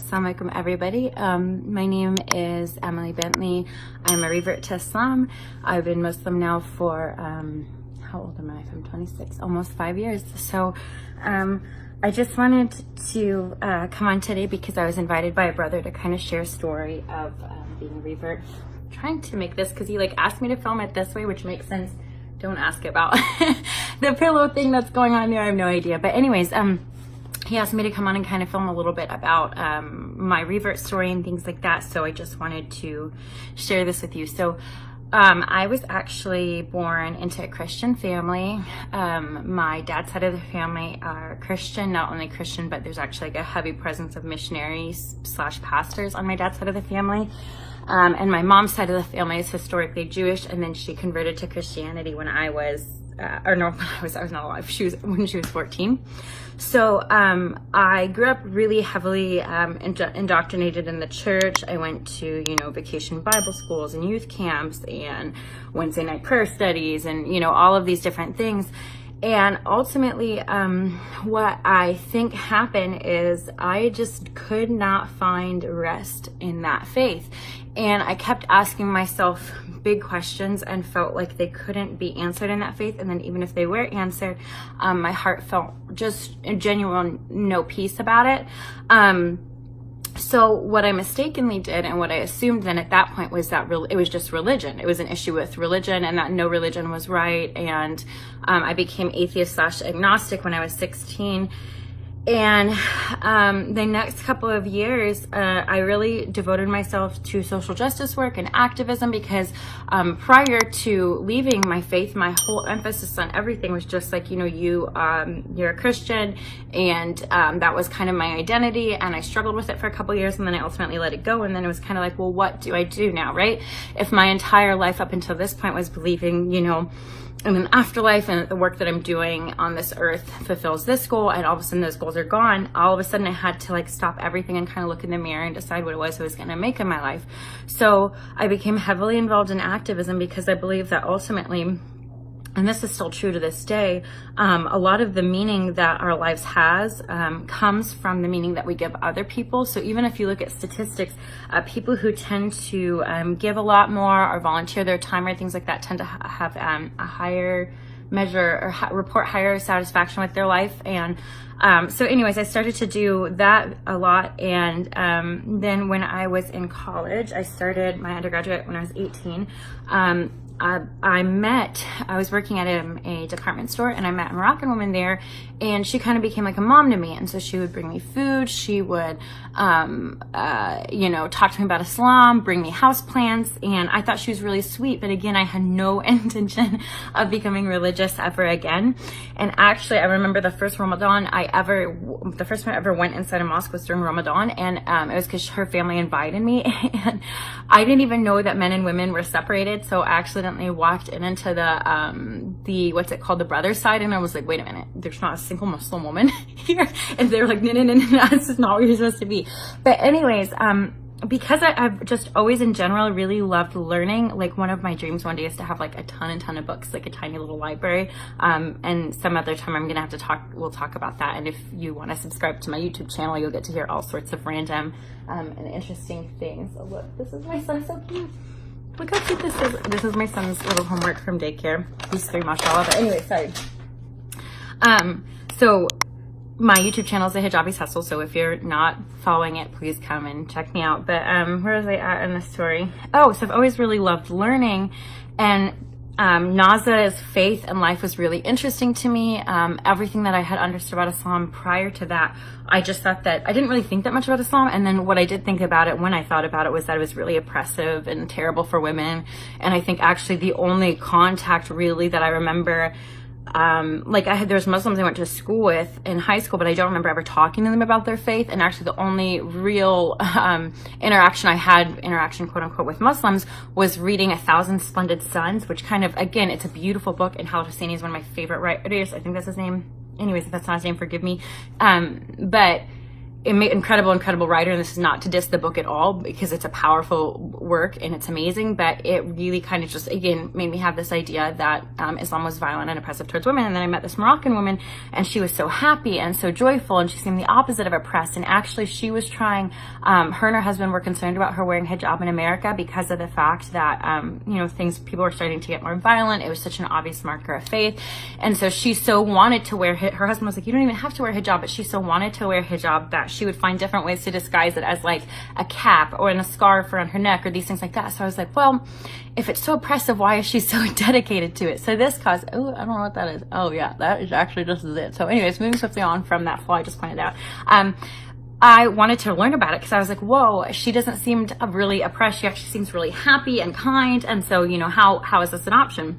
Assalamu alaikum, everybody. My name is Emily Bentley. I'm a revert to Islam. I've been Muslim now for, how old am I? I'm 26, almost 5 years. So I just wanted to come on today because I was invited by a brother to kind of share a story of being a revert. I'm trying to make this because he asked me to film it this way, which makes sense. Don't ask about the pillow thing that's going on there. I have no idea. But anyways, he asked me to come on and kind of film a little bit about my revert story and things like that. So I just wanted to share this with you. So I was actually born into a Christian family. My dad's side of the family are Christian, not only Christian, but there's actually like a heavy presence of missionaries / pastors on my dad's side of the family. And my mom's side of the family is historically Jewish, and then she converted to Christianity when I was I was not alive. When she was 14. So I grew up really heavily indoctrinated in the church. I went to, vacation Bible schools and youth camps and Wednesday night prayer studies and, all of these different things. And ultimately, what I think happened is I just could not find rest in that faith. And I kept asking myself big questions and felt like they couldn't be answered in that faith. And then even if they were answered, my heart felt just a genuine no peace about it. So what I mistakenly did and what I assumed then at that point was that it was just religion. It was an issue with religion and that no religion was right. And I became atheist / agnostic when I was 16. And the next couple of years, I really devoted myself to social justice work and activism because prior to leaving my faith, my whole emphasis on everything was just like, you're a Christian, and that was kind of my identity, and I struggled with it for a couple of years, and then I ultimately let it go, and then it was kind of like, well, what do I do now, right? If my entire life up until this point was believing, in an afterlife and the work that I'm doing on this earth fulfills this goal, and all of a sudden those goals are gone, all of a sudden I had to stop everything and kind of look in the mirror and decide what it was I was going to make in my life. So I became heavily involved in activism because I believe that ultimately, and this is still true to this day, a lot of the meaning that our lives has comes from the meaning that we give other people. So even if you look at statistics, people who tend to give a lot more or volunteer their time or things like that tend to have a higher measure or report higher satisfaction with their life. And so anyways, I started to do that a lot. And then when I was in college, I started my undergraduate when I was 18. I was working at a department store, and I met a Moroccan woman there, and she kind of became like a mom to me. And so she would bring me food, she would, talk to me about Islam, bring me house plants, and I thought she was really sweet. But again, I had no intention of becoming religious ever again. And actually, I remember the first time I ever went inside a mosque was during Ramadan, and it was because her family invited me, and I didn't even know that men and women were separated. So I accidentally walked into the what's it called, the brother side, and I was like, wait a minute, there's not a single Muslim woman here. And they were like, no, this is not where you're supposed to be. But anyways, because I've just always in general really loved learning, like one of my dreams one day is to have like a ton of books, like a tiny little library. And some other time we'll talk about that. And if you want to subscribe to my YouTube channel, you'll get to hear all sorts of random and interesting things. Oh, look, this is my son, so cute. Look how cute this is. This is my son's little homework from daycare. He's 3, mashallah. But anyway, sorry. So my YouTube channel is The Hijabi's Hustle. So if you're not following it, please come and check me out. But where was I at in the story? Oh, so I've always really loved learning, and Naza's faith and life was really interesting to me. Everything that I had understood about Islam prior to that, I just thought that I didn't really think that much about Islam. And then what I did think about it when I thought about it was that it was really oppressive and terrible for women. And I think actually the only contact really that I remember, there was Muslims I went to school with in high school, but I don't remember ever talking to them about their faith. And actually the only real interaction I had, quote unquote, with Muslims was reading A Thousand Splendid Suns, which kind of, again, it's a beautiful book, and Khaled Hosseini is one of my favorite writers. I think that's his name. Anyways, if that's not his name, forgive me. But incredible writer, and this is not to diss the book at all, because it's a powerful work and it's amazing, but it really kind of just, again, made me have this idea that Islam was violent and oppressive towards women. And then I met this Moroccan woman, and she was so happy and so joyful, and she seemed the opposite of oppressed. And actually she was trying, her and her husband were concerned about her wearing hijab in America because of the fact that, people were starting to get more violent. It was such an obvious marker of faith. And so she so wanted to wear, her husband was like, you don't even have to wear hijab, but she so wanted to wear hijab that she would find different ways to disguise it, as like a cap or in a scarf or on her neck or these things like that. So I was like, well, if it's so oppressive, why is she so dedicated to it? So this caused, oh, I don't know what that is. Oh yeah, that is actually just it. So anyways, moving swiftly on from that flaw I just pointed out. I wanted to learn about it because I was like, whoa, she doesn't seem really oppressed. She actually seems really happy and kind. And so, how is this an option?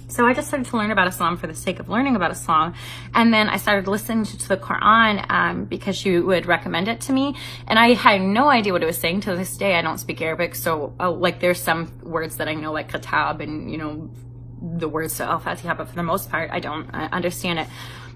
So I just started to learn about Islam for the sake of learning about Islam. And then I started listening to the Quran because she would recommend it to me. And I had no idea what it was saying. To this day, I don't speak Arabic. So there's some words that I know, like katab and, the words to al-Fatiha, but for the most part, I don't understand it.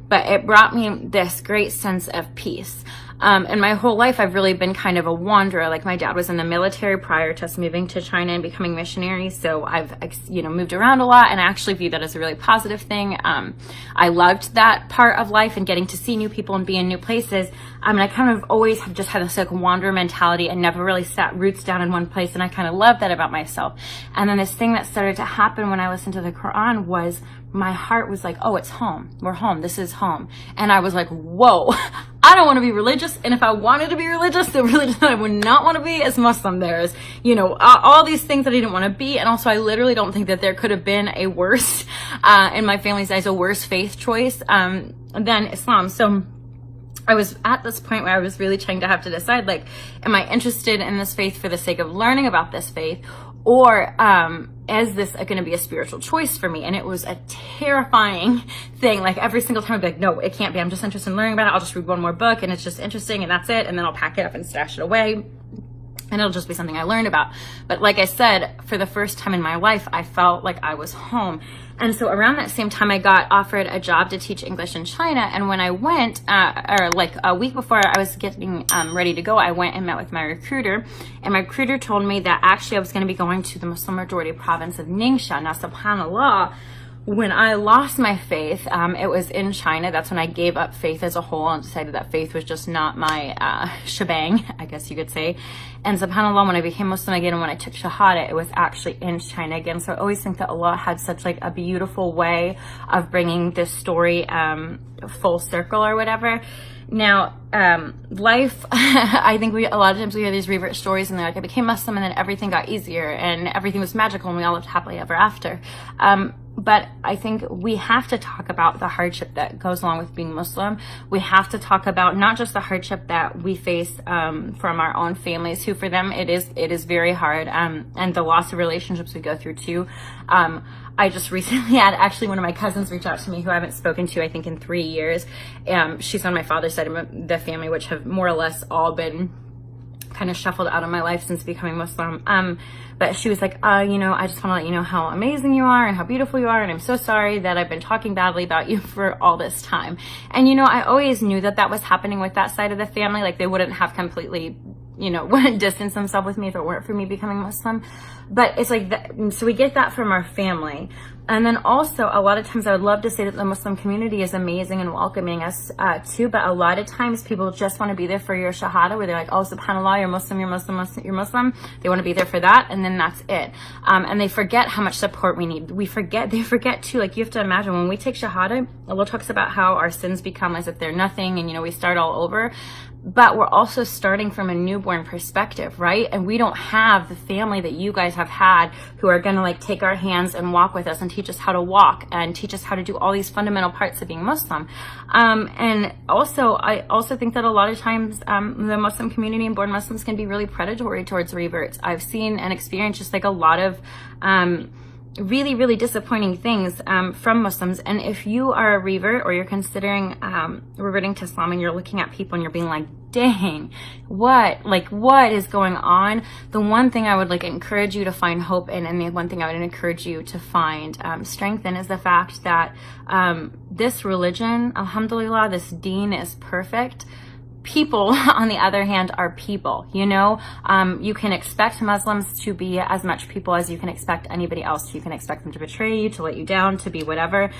But it brought me this great sense of peace. And my whole life, I've really been kind of a wanderer. Like, my dad was in the military prior to us moving to China and becoming missionary. So I've, moved around a lot, and I actually view that as a really positive thing. I loved that part of life and getting to see new people and be in new places. And I kind of always have just had this like wanderer mentality and never really sat roots down in one place. And I kind of love that about myself. And then this thing that started to happen when I listened to the Quran was, my heart was like, oh, it's home. We're home. This is home. And I was like, whoa, I don't want to be religious. And if I wanted to be religious, the religion that I would not want to be is Muslim. There's, all these things that I didn't want to be. And also, I literally don't think that there could have been a worse, in my family's eyes, a worse faith choice than Islam. So I was at this point where I was really trying to have to decide, like, am I interested in this faith for the sake of learning about this faith? Or is this going to be a spiritual choice for me? And it was a terrifying thing. Like, every single time I'd be like, no, it can't be. I'm just interested in learning about it. I'll just read one more book and it's just interesting and that's it. And then I'll pack it up and stash it away. And it'll just be something I learned about. But like I said, for the first time in my life, I felt like I was home. And so around that same time, I got offered a job to teach English in China. And when I went, or like a week before I was getting ready to go, I went and met with my recruiter. And my recruiter told me that actually I was going to be going to the Muslim majority province of Ningxia. Now, subhanAllah, when I lost my faith, it was in China. That's when I gave up faith as a whole and decided that faith was just not my shebang, I guess you could say. And subhanAllah, when I became Muslim again and when I took Shahada, it was actually in China again. So I always think that Allah had such like a beautiful way of bringing this story full circle or whatever. Now, life, I think a lot of times we hear these revert stories and they're like, I became Muslim and then everything got easier and everything was magical and we all lived happily ever after. But I think we have to talk about the hardship that goes along with being Muslim. We have to talk about not just the hardship that we face from our own families, who for them it is very hard, and the loss of relationships we go through too. I just recently had actually one of my cousins reach out to me who I haven't spoken to, I think, in 3 years. She's on my father's side of the family, which have more or less all been kind of shuffled out of my life since becoming Muslim. But she was like, I just want to let you know how amazing you are and how beautiful you are. And I'm so sorry that I've been talking badly about you for all this time. And, I always knew that that was happening with that side of the family. Like, they wouldn't have completely, distanced themselves with me if it weren't for me becoming Muslim. But it's like that. So we get that from our family. And then also, a lot of times I would love to say that the Muslim community is amazing and welcoming us too, but a lot of times people just want to be there for your shahada, where they're like, oh, subhanAllah, you're Muslim, you're Muslim, you're Muslim. They want to be there for that, and then that's it. And they forget how much support we need. They forget too, like, you have to imagine when we take shahada, Allah talks about how our sins become as if they're nothing, and we start all over. But we're also starting from a newborn perspective, right? And we don't have the family that you guys have had who are going to like take our hands and walk with us and teach us how to walk and teach us how to do all these fundamental parts of being Muslim. And also, I also think that a lot of times the Muslim community and born Muslims can be really predatory towards reverts. I've seen and experienced just like a lot of really, really disappointing things from Muslims. And if you are a revert or you're considering reverting to Islam and you're looking at people and you're being like, dang, what is going on? The one thing I would encourage you to find hope in, and the one thing I would encourage you to find strength in, is the fact that this religion, alhamdulillah, this deen is perfect. people, on the other hand, are people, you know. You can expect Muslims to be as much people as you can expect anybody else. You can expect them to betray you, to let you down, to be whatever.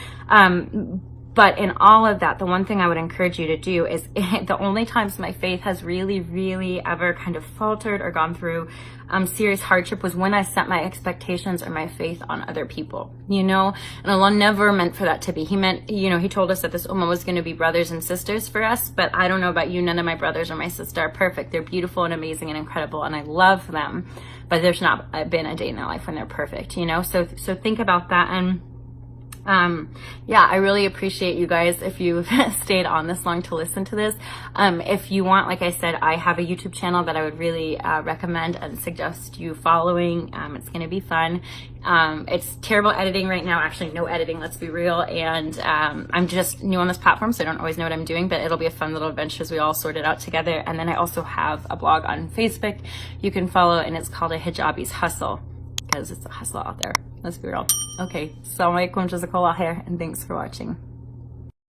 But in all of that, the one thing I would encourage you to do is the only times my faith has really, really ever kind of faltered or gone through serious hardship was when I set my expectations or my faith on other people, you know. And Allah never meant for that to be. He meant, you know, He told us that this ummah was going to be brothers and sisters for us. But I don't know about you, none of my brothers or my sister are perfect. They're beautiful and amazing and incredible, and I love them. But there's not been a day in their life when they're perfect, you know. So think about that. And yeah, I really appreciate you guys if you've stayed on this long to listen to this. If you want, like I said, I have a YouTube channel that I would really recommend and suggest you following. It's going to be fun. It's terrible editing right now, actually no editing, let's be real. And I'm just new on this platform, so I don't always know what I'm doing, but it'll be a fun little adventure as we all sort it out together. And then I also have a blog on Facebook you can follow, and it's called A Hijabi's Hustle, because it's a hustle out there. Let's be real. Okay, assalamu alaikum, jazakallah khair, and thanks for watching.